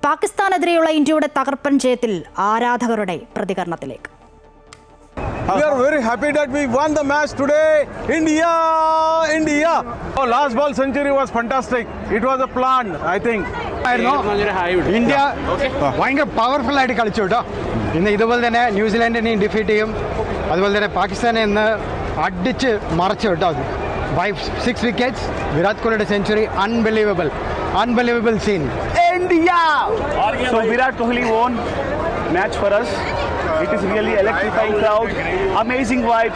പാകിസ്ഥാനെതിരെയുള്ള ഇന്ത്യയുടെ തകർപ്പൻ ജയത്തിൽ ആരാധകരുടെ പ്രതികരണത്തിലേക്ക്. We are very happy that we won the match today. India! Oh, last ball century was fantastic. It was a plan, I think. India ഭയങ്കര powerful ആയിട്ട് കളിച്ചു കേട്ടോ. ഇന്ന് ഇതുപോലെ തന്നെ ന്യൂസിലാൻഡിനെയും ഡിഫീറ്റ് ചെയ്യും. അതുപോലെ തന്നെ പാകിസ്ഥാനെ ഇന്ന് അടിച്ച് മറച്ചു കേട്ടോ. 6 wickets, വിരാട് കോഹ്ലിയുടെ century, unbelievable scene. India! So Virat Kohli won match for us. It is really electrifying crowd. Amazing vibe.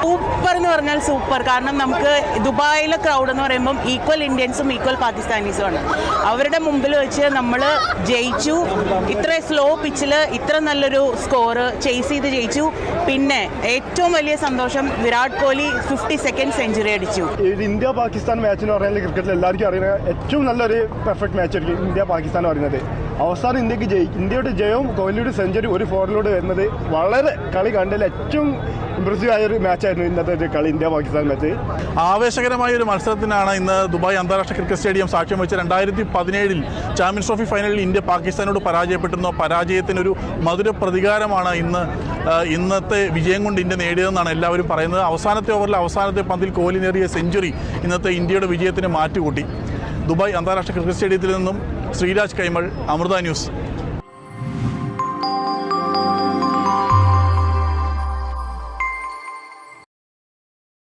Super എന്ന് പറഞ്ഞാൽ സൂപ്പർ. കാരണം നമുക്ക് ദുബായിലെ ക്രൗഡ് എന്ന് പറയുമ്പം ഈക്വൽ ഇന്ത്യൻസും ഈക്വൽ പാകിസ്ഥാനീസും ആണ്. അവരുടെ മുമ്പിൽ വെച്ച് നമ്മൾ ജയിച്ചു. ഇത്ര സ്ലോ പിച്ചിൽ ഇത്ര നല്ലൊരു സ്കോർ ചേസ് ചെയ്ത് ജയിച്ചു. പിന്നെ ഏറ്റവും വലിയ സന്തോഷം, വിരാട് കോഹ്ലി 52nd സെഞ്ചുറി അടിച്ചു. ഇന്ത്യ പാകിസ്ഥാൻ മാച്ച് എന്ന് പറഞ്ഞാൽ ക്രിക്കറ്റിൽ എല്ലാവർക്കും അറിയുന്ന ഏറ്റവും നല്ലൊരു പെർഫെക്റ്റ് മാച്ച് ആയിരിക്കും ഇന്ത്യ പാകിസ്ഥാൻ പറയുന്നത്. അവസാനം ഇന്ത്യയുടെ ജയവും കോഹ്ലിയുടെ സെഞ്ചുറി ഒരു ഫോറിലൂടെ വരുന്നത് വളരെ കളി കണ്ടതിൽ ഏറ്റവും ഇംപ്രസീവ് ആയ ഒരു മാച്ചായിരുന്നു ഇന്നത്തെ കളി, ഇന്ത്യ പാകിസ്ഥാൻ മാച്ച്. ആവേശകരമായ ഒരു മത്സരത്തിനാണ് ഇന്ന് ദുബായ് അന്താരാഷ്ട്ര ക്രിക്കറ്റ് സ്റ്റേഡിയം സാക്ഷ്യം വെച്ച്. 2017 ചാമ്പ്യൻസ് ട്രോഫി ഫൈനലിൽ ഇന്ത്യ പാകിസ്ഥാനോട് പരാജയപ്പെട്ടിരുന്നു. പരാജയത്തിനൊരു മധുര പ്രതികാരമാണ് ഇന്നത്തെ വിജയം കൊണ്ട് ഇന്ത്യ നേടിയതെന്നാണ് എല്ലാവരും പറയുന്നത്. അവസാനത്തെ ഓവറിൽ അവസാനത്തെ പന്തിൽ കോഹ്ലി നേടിയ സെഞ്ചുറി ഇന്നത്തെ ഇന്ത്യയുടെ വിജയത്തിന് മാറ്റുകൂട്ടി. ദുബായ് അന്താരാഷ്ട്ര ക്രിക്കറ്റ് സ്റ്റേഡിയത്തിൽ നിന്നും ശ്രീരാജ് കൈമൾ, അമൃത ന്യൂസ്.